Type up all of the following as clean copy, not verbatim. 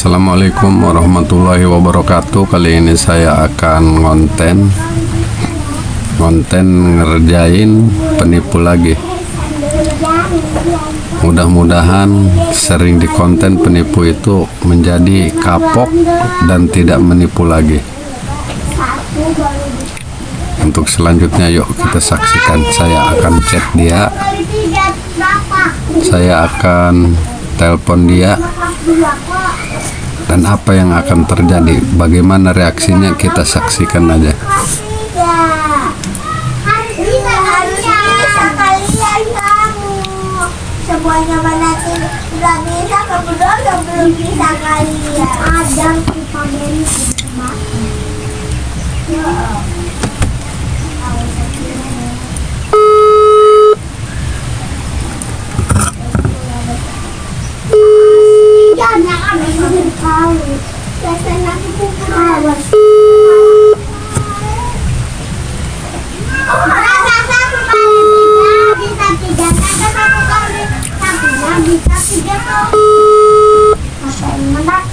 Assalamualaikum warahmatullahi wabarakatuh. Kali ini saya akan konten ngerjain penipu lagi. Mudah-mudahan sering di konten penipu itu menjadi kapok dan tidak menipu lagi. Untuk selanjutnya yuk kita saksikan. Saya akan chat dia, saya akan telepon dia, dan apa yang akan terjadi, bagaimana reaksinya, kita saksikan aja. Semuanya mana sih udah bisa, kamu doang belum bisa kalian. Ada kita beri sama. Jangan ada yang tahu. Biasanya aku kawan.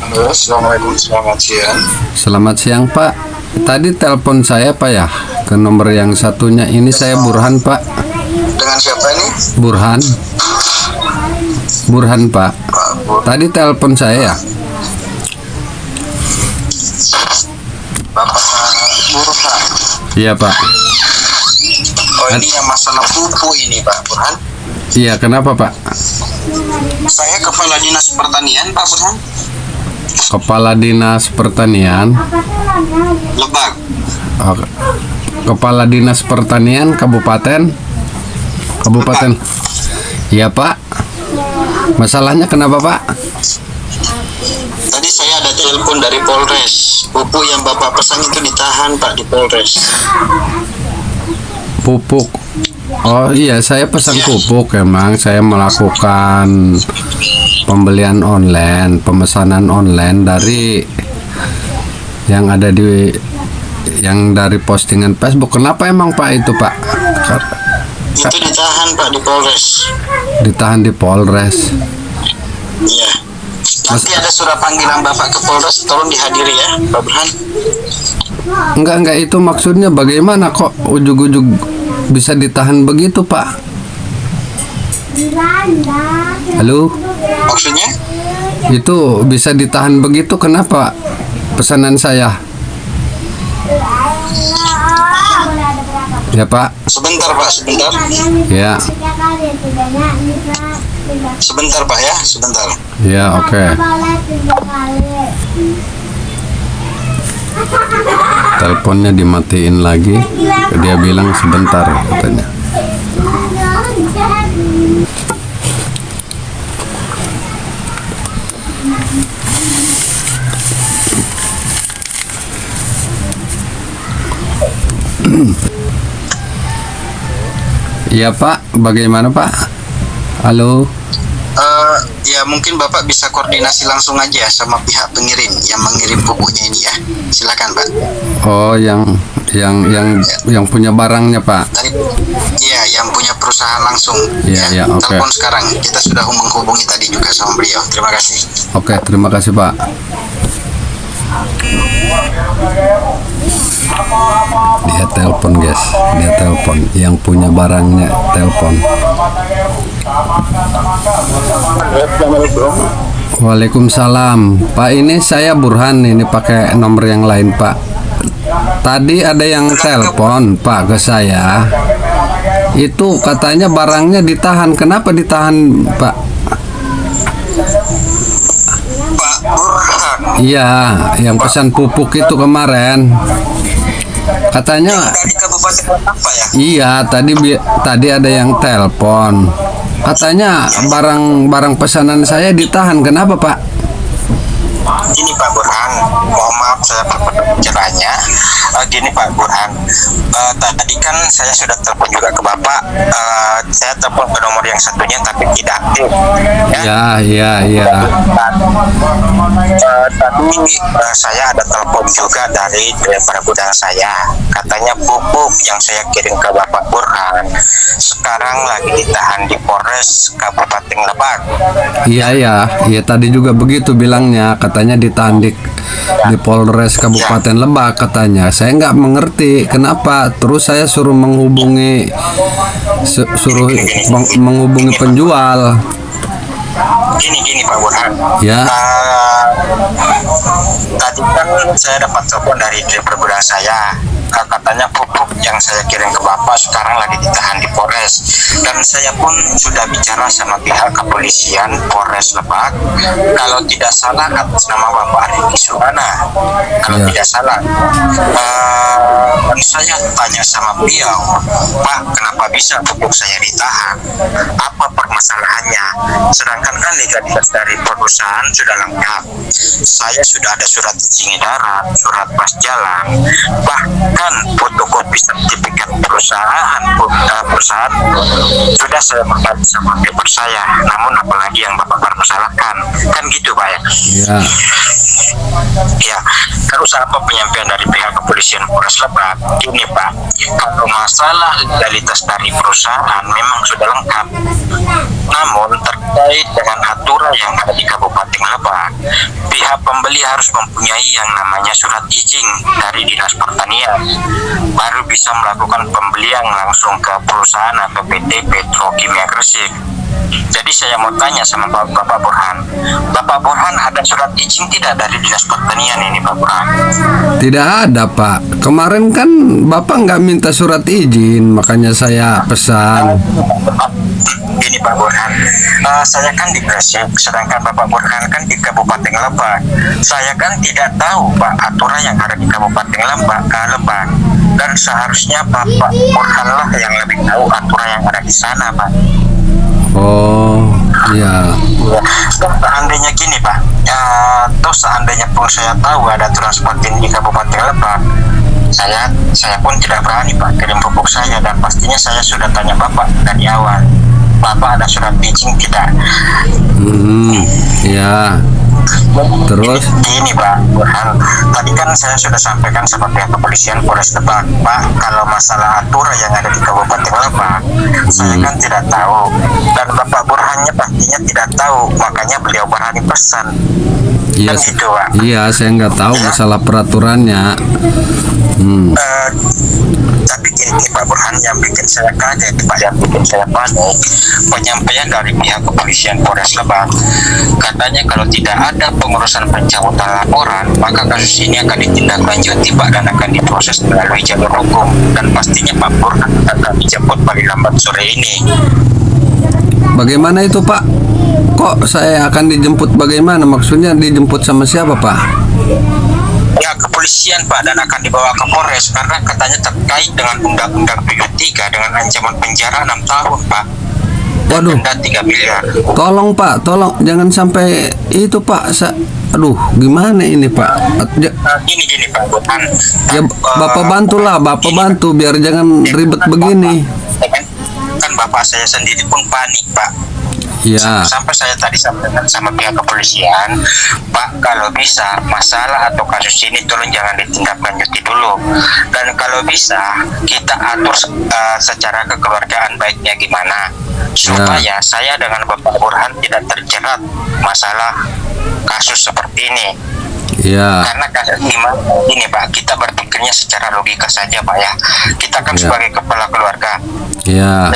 Halo, assalamualaikum, selamat siang. Selamat siang Pak. Tadi telepon saya Pak ya, ke nomor yang satunya. Ini saya Burhan Pak. Dengan siapa ini? Burhan Pak. Tadi telepon saya ya. Bapak Burhan. Iya Pak. Oh, ini yang masalah pupuk ini Pak Burhan. Iya, kenapa Pak? Saya Kepala Dinas Pertanian Pak Burhan. Kepala Dinas Pertanian. Lebak. Oh, Kepala Dinas Pertanian Kabupaten. Iya Pak. Masalahnya kenapa Pak? Tadi saya ada telepon dari Polres. Pupuk yang Bapak pesan itu ditahan Pak di Polres. Pupuk. Oh iya, saya pesan pupuk. Emang saya melakukan pembelian online, pemesanan online dari yang ada dari postingan Facebook. Kenapa emang Pak itu Pak? Itu ditahan Pak di Polres. Ditahan di Polres. Iya. Nanti ada surat panggilan Bapak ke Polres, tolong dihadiri ya Pak Burhan. Enggak, itu maksudnya bagaimana kok ujug-ujug bisa ditahan begitu Pak? Halo? Maksudnya? Itu bisa ditahan begitu, kenapa pesanan saya? Ya Pak. Sebentar Pak, sebentar. Ya. Sebentar Pak ya, sebentar. Ya, oke. Teleponnya dimatiin lagi. Dia bilang sebentar katanya. Iya Pak, bagaimana Pak? Halo. Ya mungkin Bapak bisa koordinasi langsung aja sama pihak pengirim yang mengirim pupuknya ini ya. Silakan Pak. Oh, yang punya barangnya Pak. Iya, yang punya perusahaan langsung. Iya, oke. Telepon sekarang. Kita sudah menghubungi tadi juga sama beliau. Terima kasih. Oke, terima kasih Pak. Dia telepon guys, dia telepon. Yang punya barangnya telepon. Waalaikumsalam Pak, ini saya Burhan, ini pakai nomor yang lain Pak. Tadi ada yang telepon Pak ke saya. Itu katanya barangnya ditahan. Kenapa ditahan Pak? Pak Burhan. Iya, yang pesan pupuk itu kemarin. Katanya Dari Kabupaten apa ya? iya, tadi ada yang telepon. Katanya barang pesanan saya ditahan. Kenapa Pak? Gini Pak Burhan, mohon maaf saya berbicaranya. Gini Pak Burhan, tadi kan saya sudah telepon juga ke Bapak. Saya telepon ke nomor yang satunya tapi tidak aktif. Iya. Tadi saya ada telepon juga dari driver gudang saya. Katanya pupuk yang saya kirim ke Bapak Burhan sekarang lagi ditahan di Polres Kabupaten Lebak. Iya tadi juga begitu bilangnya, katanya ditahan di Polres Kabupaten Lebak katanya. Saya nggak mengerti kenapa, terus saya suruh menghubungi penjual. Gini Pak Burhan. Ya. Tadi kan saya dapat telepon dari driver gudang saya. Katanya pupuk yang saya kirim ke Bapak sekarang lagi ditahan di Polres. Dan saya pun sudah bicara sama pihak kepolisian Polres Lebak. Kalau tidak salah atas nama Bapak Riki Suhana. Kalau tidak salah. Dan saya tanya sama beliau, Pak, kenapa bisa pupuk saya ditahan? Apa permasalahannya? Sedangkan kan legalitas dari perusahaan sudah lengkap. Saya sudah ada surat izin darat, surat pas jalan, bahkan fotokopi sertifikat perusahaan sudah saya berbagi sama paper saya. Namun apalagi yang Bapak permasalahkan, kan gitu Pak ya? Iya. Ya, terus apa penyampaian dari pihak kepolisian Polres Lebak? Ini Pak, kalau masalah legalitas dari perusahaan memang sudah lengkap. Namun terkait dengan aturan yang ada di Kabupaten Lebak, pihak pembeli harus mempunyai yang namanya surat izin dari Dinas Pertanian, baru bisa melakukan pembelian langsung ke perusahaan atau PT Petrokimia Gresik. Jadi saya mau tanya sama Bapak Burhan, Bapak Burhan ada surat izin tidak dari Dinas Pertanian ini Pak Burhan? Tidak ada Pak. Kemarin kan Bapak nggak minta surat izin, makanya saya pesan. Gini Pak Burhan, saya kan di Gresik, sedangkan Bapak Burhan kan di Kabupaten Lebak. Saya kan tidak tahu Pak aturan yang ada di Kabupaten Lebak. Dan seharusnya Bapak Burhan lah yang lebih tahu aturan yang ada di sana Pak. Oh, iya. Seandainya gini Pak, seandainya pun saya tahu ada aturan seperti ini di Kabupaten Lebak, saya pun tidak berani Pak kirim pupuk saya, dan pastinya saya sudah tanya Bapak dari awal, Bapak ada surat izin tidak? Ya. Terus? Gini Pak Burhan, tadi kan saya sudah sampaikan sama pihak kepolisian Polres Lebak, Pak, kalau masalah aturan yang ada di Kabupaten Lebak, saya kan tidak tahu, dan Bapak Burhannya pastinya tidak tahu, makanya beliau berani pesan. Iya, kan gitu, Pak. Iya, saya nggak tahu masalah peraturannya. Tapi gini Pak Burhan, yang bikin saya kaget Pak, yang bikin saya panik, penyampaian dari pihak kepolisian Polres Lebak, katanya kalau tidak ada pengurusan pencabutan laporan, maka kasus ini akan ditindaklanjuti Pak, dan akan diproses melalui jalur hukum, dan pastinya Pak Burhan akan dijemput paling lambat sore ini. Bagaimana itu Pak? Kok saya akan dijemput, bagaimana? Maksudnya dijemput sama siapa Pak? Ya kepolisian Pak, dan akan dibawa ke Polres karena katanya terkait dengan Undang-Undang PU3 dengan ancaman penjara 6 tahun Pak. Waduh. Denda 3 miliar. Tolong Pak, tolong jangan sampai itu Pak. Aduh, gimana ini Pak? Gini Pak Burhan. Ya Bapak bantulah, Bapak bantu biar jangan ribet begini. Kan Bapak saya sendiri pun panik Pak. Ya. Sampai saya tadi sampaikan sama pihak kepolisian, Pak, kalau bisa masalah atau kasus ini tolong jangan ditindaklanjuti dulu, dan kalau bisa kita atur secara kekeluargaan baiknya gimana supaya saya dengan Bapak Burhan tidak terjerat masalah kasus seperti ini. Ya. Karena kasus ini Pak, kita berpikirnya secara logika saja Pak ya. Kita kan sebagai kepala keluarga. Ya.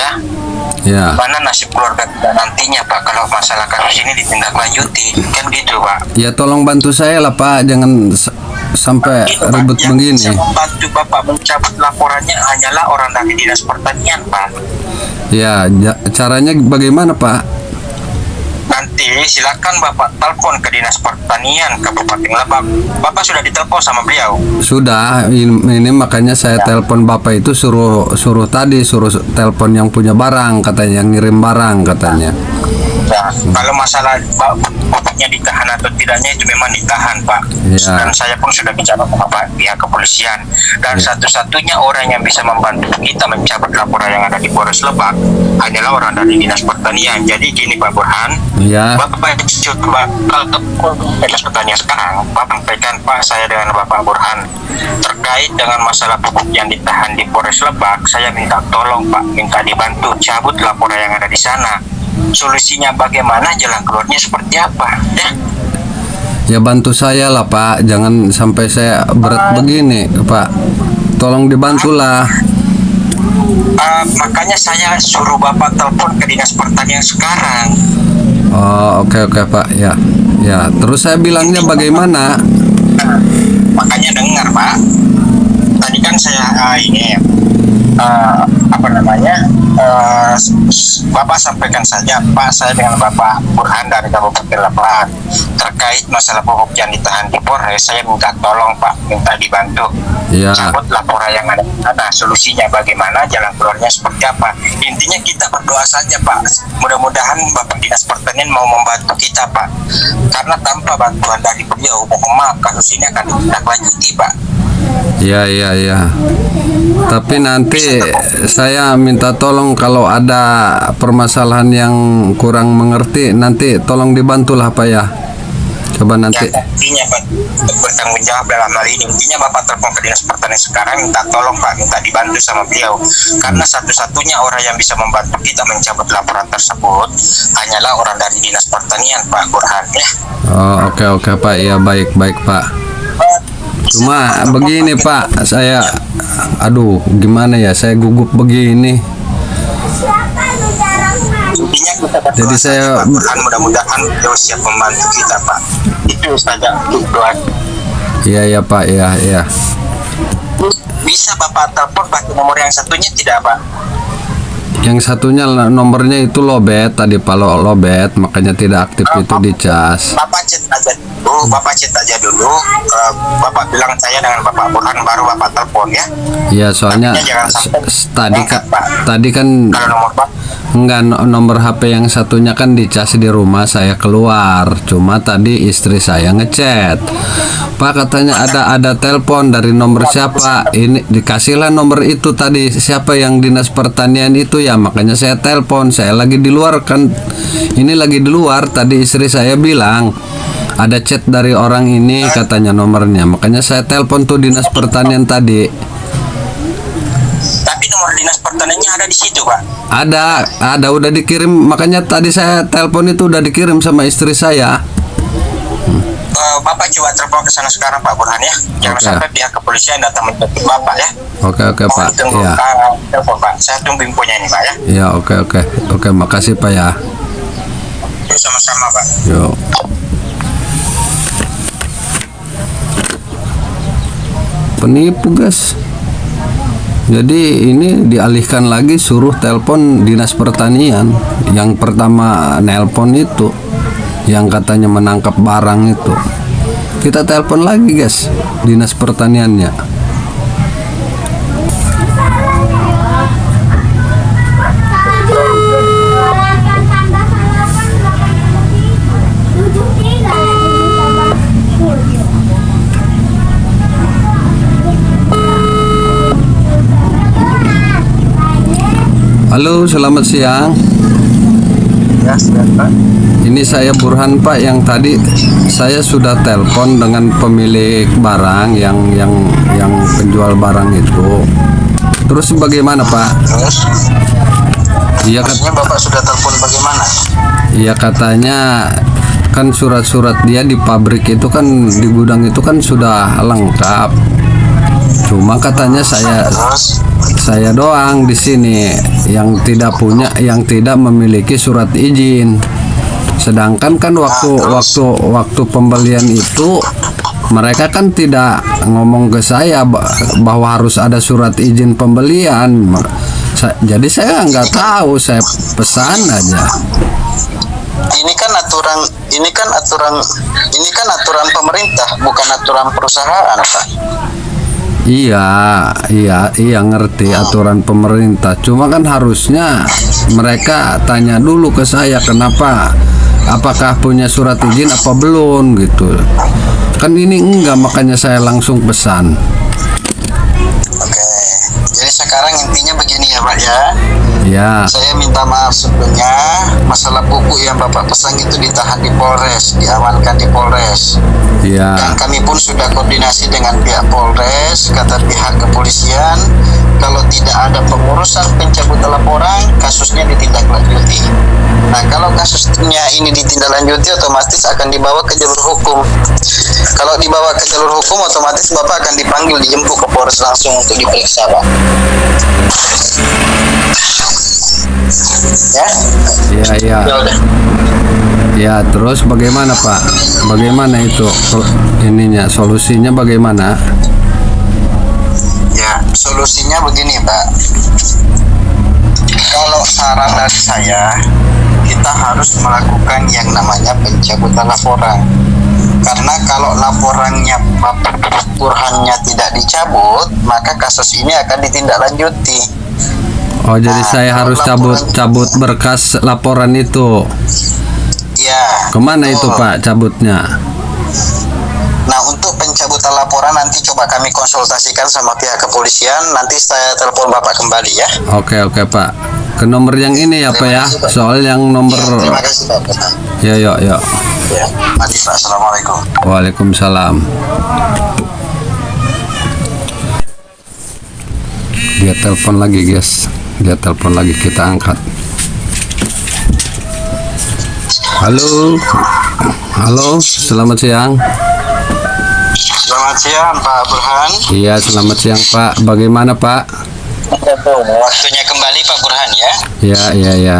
Ya. Mana nasib keluarga kita nantinya Pak kalau masalah kasus ini ditindaklanjuti, kan gitu Pak. Ya tolong bantu saya lah Pak, jangan sampai ribet begini. Yang bisa membantu Bapak mencabut laporannya hanyalah orang dari Dinas Pertanian Pak. Ya, caranya bagaimana Pak? Nanti silakan Bapak telepon ke Dinas Pertanian Kabupaten Lebak. Bapak sudah ditelepon sama beliau? Sudah, ini makanya saya telepon Bapak itu suruh telepon yang punya barang, katanya yang ngirim barang katanya. Ya, kalau masalah pupuknya ditahan atau tidaknya itu memang ditahan, Pak. Ya. Dan saya pun sudah bicara sama pihak kepolisian. Dan Ya. satu-satunya orang yang bisa membantu kita mencabut laporan yang ada di Polres Lebak hanyalah orang dari Dinas Pertanian. Jadi gini Pak Burhan, Ya. Bapak coba kalau Dinas Pertanian sekarang, Bapak sampaikan Pak saya dengan Bapak Burhan terkait dengan masalah pupuk yang ditahan di Polres Lebak. Saya minta tolong Pak, minta dibantu cabut laporan yang ada di sana. Solusinya bagaimana, jalan keluarnya seperti apa ya? Ya bantu saya lah Pak, jangan sampai saya berat begini Pak. Tolong dibantulah. Makanya saya suruh Bapak telepon ke Dinas Pertanian sekarang. Oh, oke Pak. Ya. Ya, terus saya bilangnya bagaimana? Nah, makanya dengar Pak. Tadi kan saya Bapak sampaikan saja Pak, saya dengan Bapak Burhan dari Kabupaten Lebak terkait masalah pupuk yang ditahan di Polres. Saya minta tolong Pak, minta dibantu Ya. cabut laporan yang ada. Nah, solusinya bagaimana, jalan keluarnya seperti apa? Intinya kita berdoa saja Pak, mudah-mudahan Bapak Dinas Pertanian mau membantu kita Pak, karena tanpa bantuan dari beliau, mohon maaf, kasus ini akan ditindaklanjuti Pak. Ya. Tapi nanti saya minta tolong kalau ada permasalahan yang kurang mengerti, nanti tolong dibantulah Pak ya. Coba nanti. Ya, intinya Pak bertanggung jawab dalam hal ini. Intinya Bapak telepon ke Dinas Pertanian sekarang, minta tolong Pak, minta dibantu sama beliau, karena satu-satunya orang yang bisa membantu kita mencabut laporan tersebut hanyalah orang dari Dinas Pertanian Pak Burhan ya. Oh, oke Pak. Ya baik Pak. Cuma begini Pak, saya gimana ya, saya gugup begini. Siapa lu jarang main? Intinya kita berdoa Jadi saja, saya- Pak Burhan, mudah-mudahan beliau siap membantu kita Pak. Itu saja doa. Iya Pak, ya. Bisa Bapak telepon pakai nomor yang satunya tidak Pak? Yang satunya nomornya itu lobet tadi Pak, lobet, makanya tidak aktif itu di cas. Bapak chat aja dulu, Bapak bilang saya dengan Bapak Burhan, baru Bapak telepon ya. Iya, soalnya Tapi jangan sampai tadi kan kalau nomor Pak enggak, nomor HP yang satunya kan dicas di rumah, saya keluar. Cuma tadi istri saya ngechat, Pak katanya ada telepon dari nomor siapa. Ini dikasihlah nomor itu tadi, siapa yang Dinas Pertanian itu ya, makanya saya telepon. Saya lagi di luar kan, ini lagi di luar. Tadi istri saya bilang ada chat dari orang ini katanya nomornya, makanya saya telepon tuh Dinas Pertanian tadi. tapi nomor Dinas Pertaniannya ada di situ Pak. Ada udah dikirim, makanya tadi saya telepon itu udah dikirim sama istri saya. Bapak coba telepon ke sana sekarang Pak Burhan ya. Jangan Oke. sampai pihak kepolisian datang menjemput Bapak ya. Oke Pak. Mohon ditunggu Ya. telepon Pak. Saya tunggu infonya ini Pak ya. Ya, oke, makasih Pak ya. Yuk, sama-sama Pak. Yuk. Penipu guys. Jadi ini dialihkan lagi, suruh telepon Dinas Pertanian. Yang pertama nelpon itu yang katanya menangkap barang itu. Kita telepon lagi guys, Dinas Pertaniannya. Halo, selamat siang. Ya, sudah Pak. Ini saya Burhan Pak, yang tadi saya sudah telepon dengan pemilik barang yang penjual barang itu. Terus bagaimana Pak? Terus, Iya maksudnya Bapak sudah telepon bagaimana? Iya katanya kan surat-surat dia di pabrik itu kan, di gudang itu kan sudah lengkap. Cuma katanya Terus, saya doang di sini yang tidak punya, yang tidak memiliki surat izin. Sedangkan kan waktu pembelian itu mereka kan tidak ngomong ke saya bahwa harus ada surat izin pembelian. Jadi saya nggak tahu, saya pesan aja. ini kan aturan pemerintah, bukan aturan perusahaan Pak. Iya ngerti aturan pemerintah. Cuma kan harusnya mereka tanya dulu ke saya kenapa, apakah punya surat izin apa belum gitu. Kan ini enggak, makanya saya langsung pesan. Oke. Jadi sekarang intinya begini ya Pak ya. Ya, Saya minta maaf sebelumnya, masalah pupuk yang Bapak pesan itu ditahan di Polres, diamankan di Polres. ya, Dan kami pun sudah koordinasi dengan pihak Polres, kata pihak kepolisian, kalau tidak ada pengurusan pencabutan laporan, kasusnya ditindaklanjuti. Nah, kalau kasusnya ini ditindaklanjuti, otomatis akan dibawa ke jalur hukum. Kalau dibawa ke jalur hukum, otomatis Bapak akan dipanggil, dijemput ke Polres langsung untuk diperiksa, Pak. Ya? ya. Ya udah. Ya, terus bagaimana Pak? Bagaimana itu ininya, solusinya bagaimana? Ya, solusinya begini, Pak. Kalau saran dari saya, kita harus melakukan yang namanya pencabutan laporan. Karena kalau laporannya Pak Burhannya tidak dicabut, maka kasus ini akan ditindaklanjuti. Oh, jadi Nah, saya kalau harus laporan- cabut berkas laporan itu. Ya. Kemana itu betul. Pak cabutnya? Nah, untuk pencabutan laporan nanti coba kami konsultasikan sama pihak kepolisian. Nanti saya telepon Bapak kembali ya. Oke Pak. Ke nomor yang ini ya Pak ya. Terima kasih, Pak. Soal yang nomor. Ya, terima kasih Pak. Ya, yuk. Ya, mati Pak. Assalamualaikum. Waalaikumsalam. Dia telepon lagi guys. Dia telepon lagi, kita angkat. Halo, selamat siang. Selamat siang Pak Burhan. Iya, selamat siang Pak. Bagaimana Pak? Waktunya kembali Pak Burhan ya. Ya.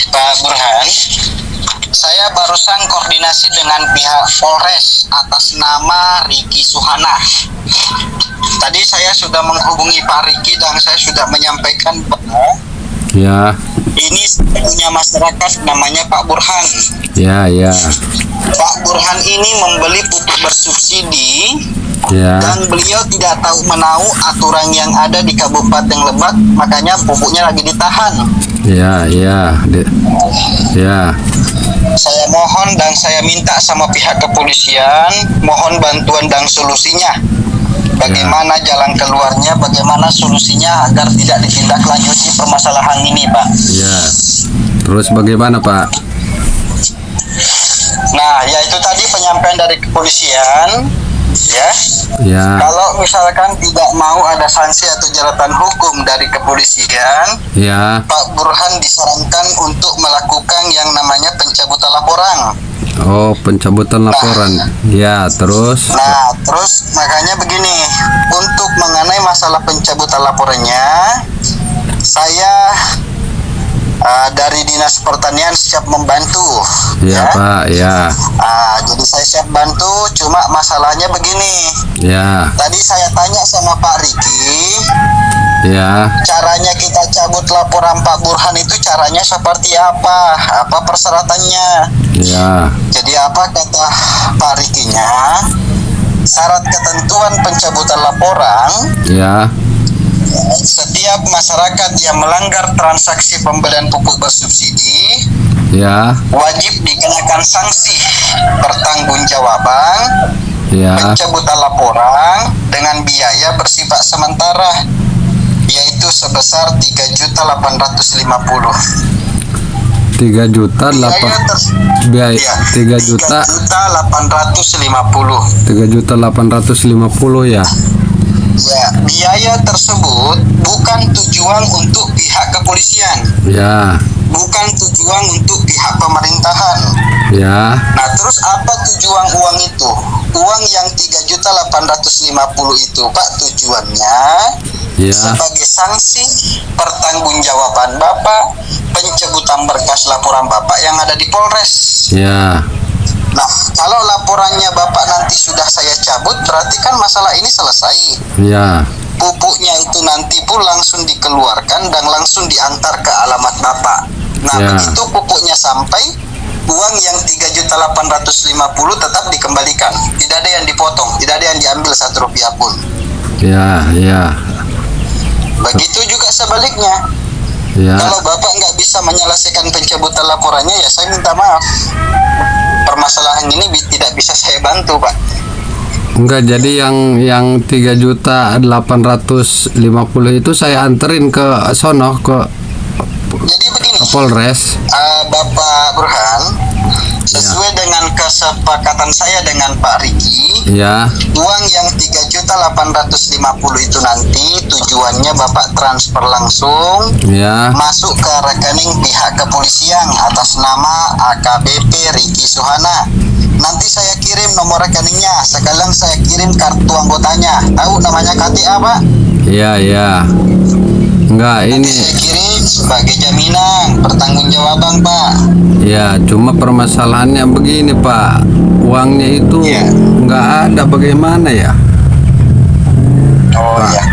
Pak Burhan, saya barusan koordinasi dengan pihak Polres atas nama Riki Suhana. Tadi saya sudah menghubungi Pak Riki dan saya sudah menyampaikan bahwa Ya, ini punya masyarakat namanya Pak Burhan. ya. Pak Burhan ini membeli pupuk bersubsidi Ya, dan beliau tidak tahu menahu aturan yang ada di Kabupaten Lebak, makanya pupuknya lagi ditahan. ya. Saya mohon dan saya minta sama pihak kepolisian, mohon bantuan dan solusinya. Bagaimana jalan keluarnya, bagaimana solusinya agar tidak ditindaklanjuti permasalahan ini, Pak. Ya. Terus bagaimana Pak? Nah, yaitu tadi penyampaian dari kepolisian, ya. Ya, Kalau misalkan tidak mau ada sanksi atau jeratan hukum dari kepolisian, ya. Pak Burhan disarankan untuk melakukan yang namanya pencabutan laporan. Oh, pencabutan laporan. Ya, terus. Nah, terus makanya begini, untuk mengenai masalah pencabutan laporannya, saya dari Dinas Pertanian siap membantu. Ya Pak, ya. Jadi saya siap bantu, cuma masalahnya begini. Ya, Tadi saya tanya sama Pak Riki, ya. caranya kita cabut laporan Pak Burhan itu caranya seperti apa? Apa persyaratannya? Ya, Jadi apa kata Pak Rikinya? Syarat ketentuan pencabutan laporan, ya. setiap masyarakat yang melanggar transaksi pembelian pupuk bersubsidi Ya, wajib dikenakan sanksi pertanggungjawaban ya. pencabutan laporan dengan biaya bersifat sementara, yaitu sebesar 3.850.000. 3 juta biaya Iya, 3 juta 3.850. 3.850 ya. Ya, biaya tersebut bukan tujuan untuk pihak kepolisian, Ya, bukan tujuan untuk pihak pemerintahan. ya. Nah, terus apa tujuan uang itu? Uang yang 3.850 itu, Pak, tujuannya Ya, sebagai sanksi pertanggungjawaban Bapak pencabutan berkas laporan Bapak yang ada di Polres. ya. Nah, kalau laporannya Bapak nanti sudah saya cabut, berarti kan masalah ini selesai. Ya, Pupuknya itu nanti pun langsung dikeluarkan dan langsung diantar ke alamat Bapak. Nah, Ya. begitu pupuknya sampai, uang yang 3.850.000 tetap dikembalikan, tidak ada yang dipotong, tidak ada yang diambil 1 rupiah pun. Ya, ya, Begitu juga sebaliknya. ya. Kalau Bapak nggak bisa menyelesaikan pencabutan laporannya, ya saya minta maaf. Permasalahan ini tidak bisa saya bantu, Pak. Enggak, jadi yang 3.850.000 itu saya anterin ke sono ke Jadi begini, Polres. Bapak Burhan, sesuai dengan kesepakatan saya dengan Pak Riki, Ya, uang yang 3.850.000 itu nanti tujuannya Bapak transfer langsung ya. masuk ke rekening pihak kepolisian atas nama AKBP Riki Suhana. Nanti saya kirim nomor rekeningnya, sekalian saya kirim kartu anggotanya. Tahu namanya KTA, Pak? Iya, iya. Enggak, Nanti ini saya kirim sebagai jaminan pertanggungjawaban, Pak. ya cuma permasalahannya begini, Pak. Uangnya itu Iya. enggak ada, bagaimana ya? Oh Pak. ya.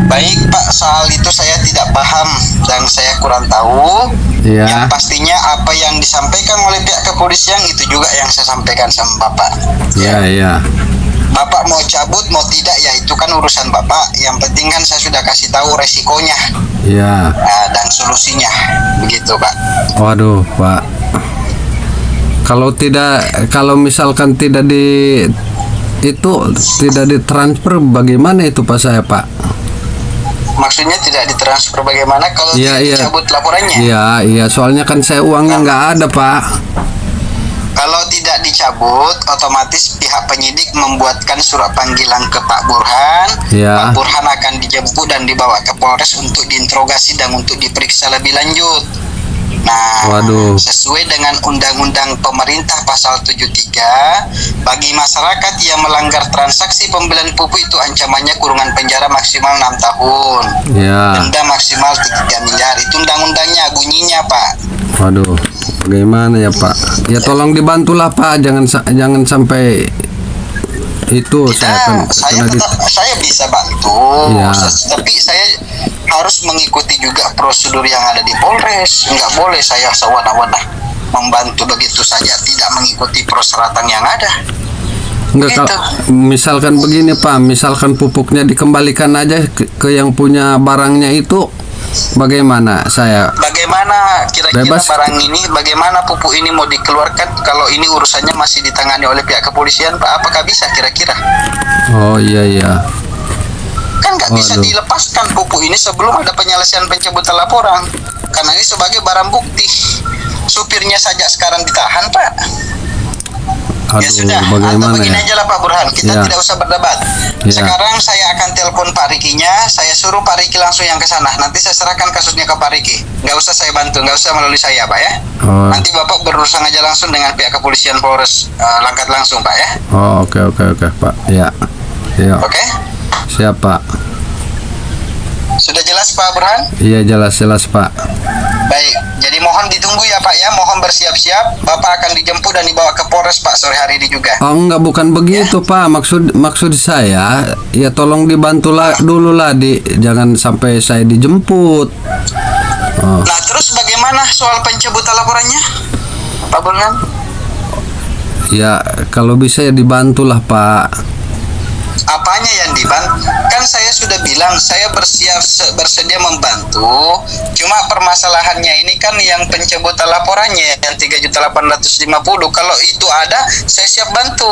Baik, Pak, soal itu saya tidak paham dan saya kurang tahu. Iya. Yang pastinya apa yang disampaikan oleh pihak kepolisian itu juga yang saya sampaikan sama Bapak. Iya, iya. Bapak mau cabut mau tidak ya itu kan urusan Bapak. Yang penting kan saya sudah kasih tahu resikonya Iya. dan solusinya. Begitu, Pak. Waduh, Pak. Kalau misalkan tidak ditransfer, bagaimana itu Pak saya, Pak? Maksudnya tidak ditransfer bagaimana kalau Iya, tidak iya. dicabut laporannya? Iya, iya. Soalnya kan saya uangnya nggak ada, Pak. Kalau tidak dicabut, otomatis pihak penyidik membuatkan surat panggilan ke Pak Burhan. Ya. Pak Burhan akan dijemput dan dibawa ke Polres untuk diinterogasi dan untuk diperiksa lebih lanjut. Nah, Waduh. sesuai dengan Undang-Undang Pemerintah Pasal 73, bagi masyarakat yang melanggar transaksi pembelian pupuk itu ancamannya kurungan penjara maksimal 6 tahun. Ya. Denda maksimal 3 miliar. Itu undang-undangnya, bunyinya, Pak. Waduh, bagaimana ya, Pak? Ya tolong dibantulah, Pak. Jangan sampai itu saya Saya bisa bantu, Iya. tapi saya harus mengikuti juga prosedur yang ada di Polres. Nggak boleh saya sewenang-wenang membantu begitu saja, tidak mengikuti persyaratan yang ada. enggak. Gitu. Misalkan begini, Pak. Misalkan pupuknya dikembalikan aja ke yang punya barangnya itu, bagaimana saya? Bagaimana kira-kira Bebas. barang ini, bagaimana pupuk ini mau dikeluarkan kalau ini urusannya masih ditangani oleh pihak kepolisian, Pak? Apakah bisa kira-kira? Oh, iya, iya. Kan nggak bisa Waduh. dilepaskan pupuk ini sebelum ada penyelesaian pencabutan laporan, karena ini sebagai barang bukti. Supirnya saja sekarang ditahan, Pak. Aduh, Ya sudah, atau bagaimana begini ya? aja lah Pak Burhan, kita Ya. tidak usah berdebat. Ya. Sekarang saya akan telepon Pak Rikinya, saya suruh Pak Riki langsung yang ke sana. Nanti saya serahkan kasusnya ke Pak Riki. Nggak usah saya bantu, nggak usah melalui saya, Pak ya. Oh, Nanti Bapak berurusan aja langsung dengan pihak kepolisian Polres Langkat langsung, Pak ya. oh, oke, Pak. Ya. Ya. Oke? Siap, Pak. Sudah jelas Pak Burhan? Iya, jelas, Pak. Baik, jadi mohon ditunggu ya Pak ya, mohon bersiap-siap. Bapak akan dijemput dan dibawa ke Polres Pak sore hari ini juga. Oh, enggak, bukan begitu, Pak. Maksud saya, ya tolong dibantulah dulu lah, jangan sampai saya dijemput. Oh, Nah terus bagaimana soal pencabutan laporannya Pak Burhan? ya kalau bisa ya dibantulah, Pak. Apanya yang dibantu? Kan saya sudah bilang saya bersedia membantu. Cuma permasalahannya ini kan yang pencabutan laporannya yang 3.850.000. Kalau itu ada, saya siap bantu.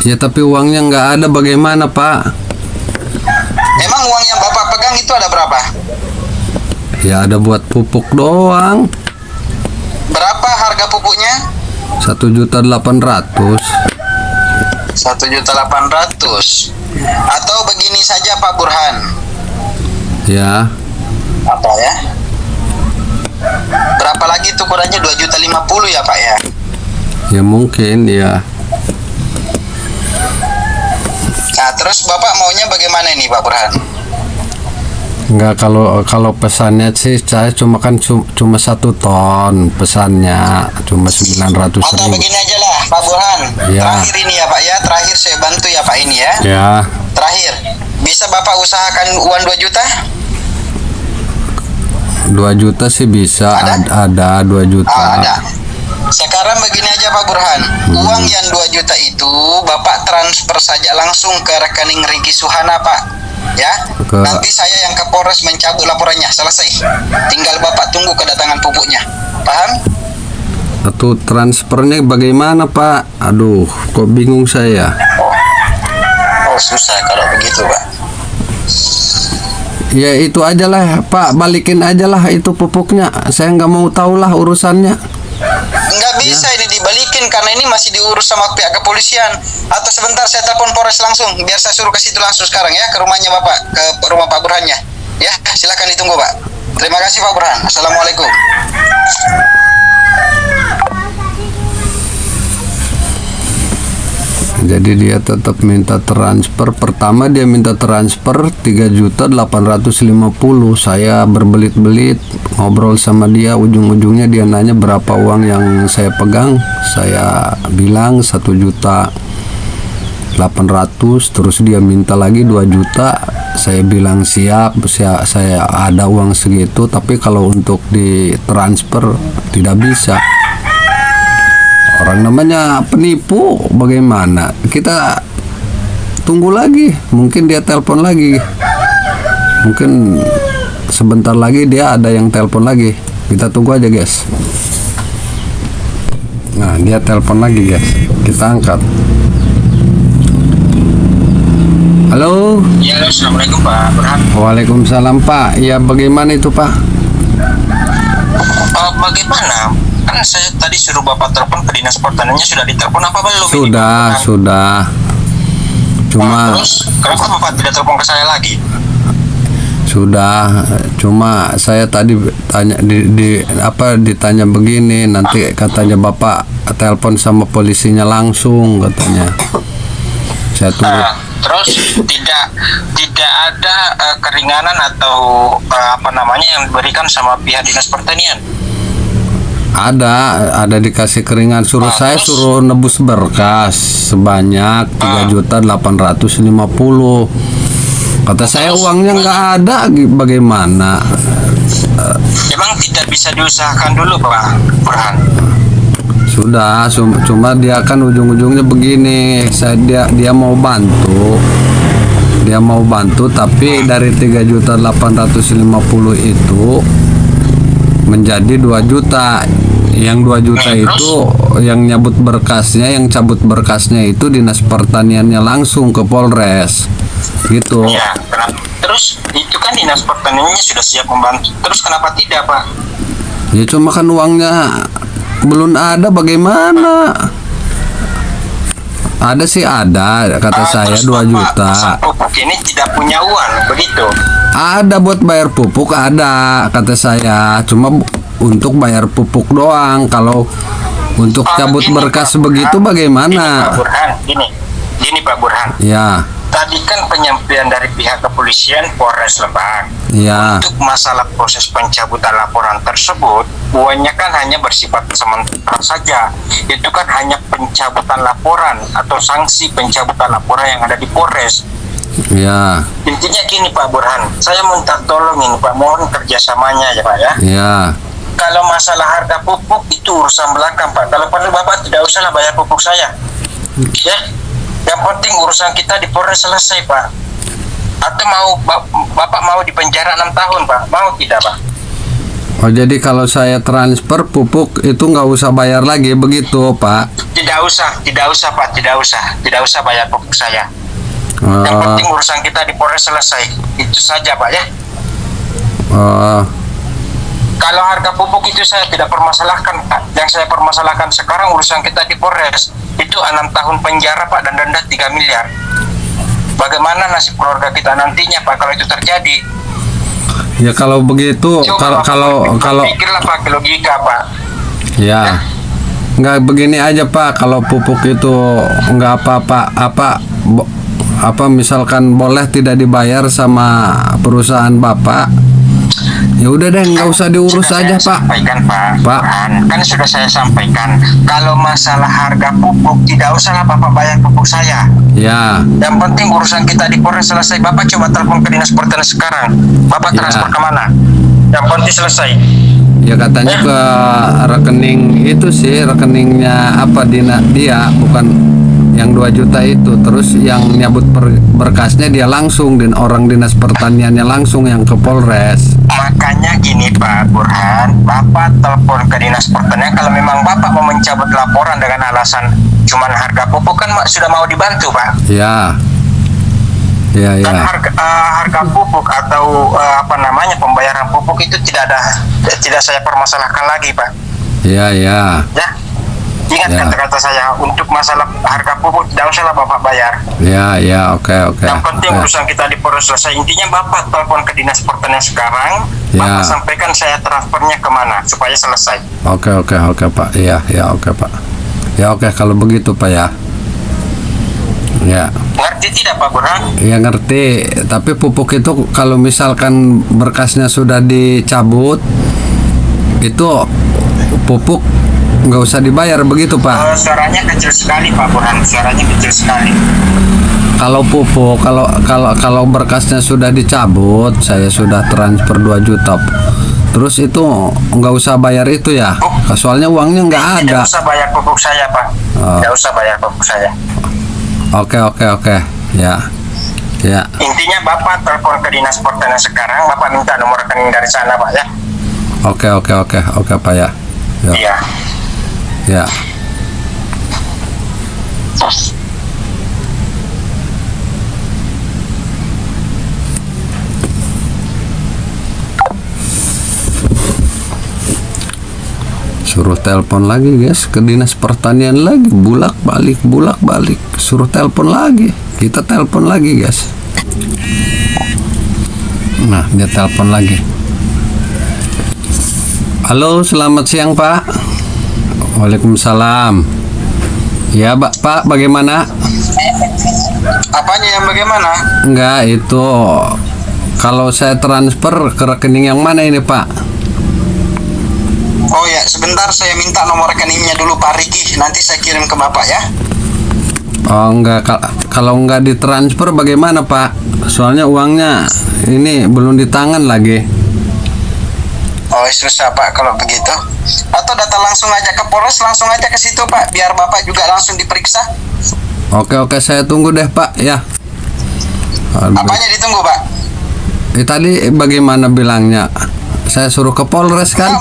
Ya tapi uangnya nggak ada, bagaimana, Pak? Emang uang yang Bapak pegang itu ada berapa? Ya ada buat pupuk doang. Berapa harga pupuknya? 1.800.000. 1.800.000. Atau begini saja Pak Burhan. Ya. Apa ya? Berapa lagi tuh kurangnya? 2.050.000 ya Pak ya? Ya mungkin ya. Nah terus Bapak maunya bagaimana nih Pak Burhan? Enggak, kalau pesannya sih saya cuma 1 ton pesannya, cuma 900.000. Atau begini aja lah Pak Burhan. Ya. Terakhir ini ya Pak ya, terakhir saya bantu ya Pak ini ya. Ya. Terakhir, bisa Bapak usahakan uang 2 juta? 2 juta sih bisa, Ada? ada 2 juta. Ada. Sekarang begini aja Pak Burhan, uang yang 2 juta itu Bapak transfer saja langsung ke rekening Riki Suhana Pak, ya. Nanti saya yang ke Polres mencabut laporannya, selesai. Tinggal Bapak tunggu kedatangan pupuknya, paham? Atau transfernya bagaimana Pak? Aduh, kok bingung saya. Oh susah kalau begitu Pak. Ya itu aja lah Pak, balikin aja lah itu pupuknya. Saya nggak mau tahu lah urusannya. Nggak bisa ini dibalikin karena ini masih diurus sama pihak kepolisian. Atau sebentar saya telepon Polres langsung, biar saya suruh ke situ langsung sekarang ya, ke rumahnya Bapak, ke rumah Pak Burhannya. Ya, silakan ditunggu Pak. Terima kasih Pak Burhan. Assalamualaikum. Jadi dia tetap minta transfer. Pertama dia minta transfer 3.850.000. Saya berbelit-belit ngobrol sama dia, ujung-ujungnya dia nanya berapa uang yang saya pegang. Saya bilang 1.800.000. Terus dia minta lagi 2 juta. Saya bilang siap, saya ada uang segitu, tapi kalau untuk ditransfer tidak bisa. Orang namanya penipu, bagaimana? Kita tunggu lagi, mungkin dia telepon lagi. Mungkin sebentar lagi dia ada yang telepon lagi. Kita tunggu aja guys. Nah dia telepon lagi guys, kita angkat. Halo. Ya, halo, assalamualaikum Pak Burhan. Waalaikumsalam Pak. Ya bagaimana itu Pak? Bagaimana? Kan saya tadi suruh Bapak telepon ke dinas pertaniannya, sudah ditelepon apa belum? Sudah. Cuma terus kenapa Bapak tidak telepon ke saya lagi? Sudah, cuma saya tadi tanya ditanya begini, nanti katanya Bapak telepon sama polisinya langsung katanya. Saya tunggu. Terus tidak ada keringanan atau yang diberikan sama pihak dinas pertanian? Ada dikasih keringan. Saya suruh nebus berkas sebanyak 3.850.000. Kata saya uangnya nggak ada, bagaimana? Emang tidak bisa diusahakan dulu Pak Burhan? Sudah, cuma dia kan ujung-ujungnya begini. Dia mau bantu, tapi dari 3.850.000 itu menjadi 2 juta. Yang 2 juta itu yang cabut berkasnya itu dinas pertaniannya langsung ke Polres gitu. Ya, terus itu kan dinas pertaniannya sudah siap membantu, terus kenapa tidak Pak? Ya cuma kan uangnya belum ada, bagaimana? Ada sih ada, kata saya 2 juta. Pupuk ini tidak punya uang, begitu? Ada buat bayar pupuk, ada kata saya. Cuma untuk bayar pupuk doang. Kalau untuk cabut berkas begitu bagaimana? Gini Pak Burhan. Ya. Tadi kan penyampaian dari pihak kepolisian Polres Lebak. Ya. Untuk masalah proses pencabutan laporan tersebut, uangnya kan hanya bersifat sementara saja. Itu kan hanya pencabutan laporan atau sanksi pencabutan laporan yang ada di Polres. Ya. Intinya gini Pak Burhan, saya minta tolong ini Pak, mohon kerjasamanya ya Pak ya. Ya. Kalau masalah harga pupuk itu urusan belakang Pak. Kalau perlu Bapak tidak usahlah bayar pupuk saya. Ya. Yang penting urusan kita di Polres selesai Pak. Atau Bapak mau di penjara 6 tahun Pak? Mau tidak Pak? Oh jadi kalau saya transfer pupuk itu nggak usah bayar lagi begitu Pak? Tidak usah Pak, tidak usah bayar pupuk saya. Yang penting urusan kita di Polres selesai. Itu saja Pak ya. Kalau harga pupuk itu saya tidak permasalahkan Pak. Yang saya permasalahkan sekarang urusan kita di Polres. Itu 6 tahun penjara Pak dan denda 3 miliar. Bagaimana nasib keluarga kita nantinya Pak kalau itu terjadi? Ya kalau begitu, kalau pikirlah pakai logika Pak. Ya. Nggak begini aja Pak, kalau pupuk itu nggak apa misalkan boleh tidak dibayar sama perusahaan Bapak. Ya udah deh, nggak usah diurus aja Pak. Sampaikan Pak. Kan sudah saya sampaikan. Kalau masalah harga pupuk tidak usahlah Bapak bayar pupuk saya. Ya. Yang penting urusan kita di Polres selesai. Bapak coba telepon ke dinas pertanian sekarang. Bapak transfer kemana? Yang penting selesai. Ya katanya ke rekening itu sih, rekeningnya apa dia bukan yang 2 juta itu. Terus yang nyabut berkasnya dia langsung, dan orang dinas pertaniannya langsung yang ke Polres. Makanya gini Pak Burhan, Bapak telepon ke dinas pertanian kalau memang Bapak mau mencabut laporan dengan alasan cuman harga pupuk, kan sudah mau dibantu Pak. Ya. Ya, Dan ya. harga pupuk atau pembayaran pupuk itu tidak saya permasalahkan lagi Pak. Ya, ya. Ya, ingat Ya. kata-kata saya, untuk masalah harga pupuk tidak usahlah Bapak bayar. Ya, ya, oke. Yang penting Oke. urusan kita di Polres selesai. Intinya Bapak telepon ke dinas pertanian sekarang, Ya. Bapak sampaikan saya transfernya kemana supaya selesai. Oke Pak. Iya, ya, oke Pak. Ya, oke kalau begitu Pak ya. Ya. Ngerti tidak Pak Burhan? Ya ngerti, tapi pupuk itu kalau misalkan berkasnya sudah dicabut, itu pupuk nggak usah dibayar begitu Pak. Suaranya kecil sekali Pak Burhan, suaranya kecil sekali. Kalau pupuk, kalau berkasnya sudah dicabut, saya sudah transfer 2 juta. Terus itu nggak usah bayar itu ya, soalnya uangnya nggak ada. Tidak usah bayar pupuk saya Pak. Oh. Tidak usah bayar pupuk saya. Oke, ya. Intinya Bapak telepon ke dinas pertanian sekarang, Bapak minta nomor rekening dari sana Pak ya. Oke Pak ya. Ya. Iya. Ya. Suruh telepon lagi guys ke dinas pertanian lagi, bulak balik, suruh telepon lagi, kita telepon lagi guys. Nah, dia telepon lagi. Halo, selamat siang Pak. Waalaikumsalam. Ya Pak, bagaimana? Apanya yang bagaimana? Enggak, itu kalau saya transfer ke rekening yang mana ini Pak? Oh ya, sebentar saya minta nomor rekeningnya dulu Pak Riki, nanti saya kirim ke Bapak ya. Oh enggak, kalau enggak ditransfer bagaimana Pak? Soalnya uangnya ini belum di tangan lagi. Oh susah Pak kalau begitu. Atau datang langsung aja ke Polres, langsung aja ke situ Pak, biar Bapak juga langsung diperiksa. Oke, saya tunggu deh Pak ya. Aduh. Apanya ditunggu Pak? Tadi bagaimana bilangnya? Saya suruh ke Polres kan?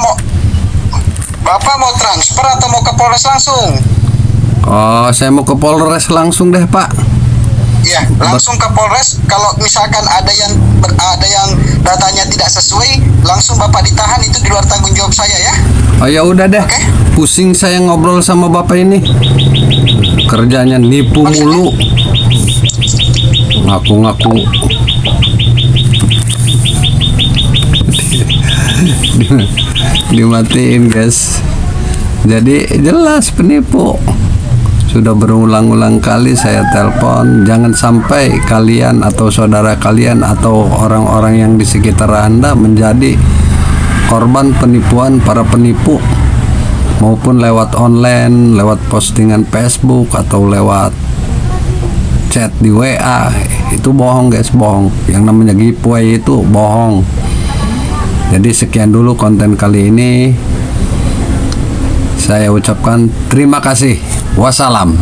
Bapak mau transfer atau mau ke Polres langsung? Oh, saya mau ke Polres langsung deh Pak. Iya, langsung ke Polres. Kalau misalkan ada yang datanya tidak sesuai, langsung Bapak ditahan, itu di luar tanggung jawab saya ya. Oh ya udah deh. Oke. Pusing saya ngobrol sama Bapak ini. Kerjanya nipu mulu. Ngaku-ngaku. Dimatiin guys. Jadi jelas penipu. Sudah berulang-ulang kali saya telepon, jangan sampai kalian atau saudara kalian atau orang-orang yang di sekitar Anda menjadi korban penipuan para penipu, maupun lewat online, lewat postingan Facebook atau lewat chat di WA. Itu bohong guys, bohong. Yang namanya giveaway itu bohong. Jadi sekian dulu konten kali ini. Saya ucapkan terima kasih. Wassalam.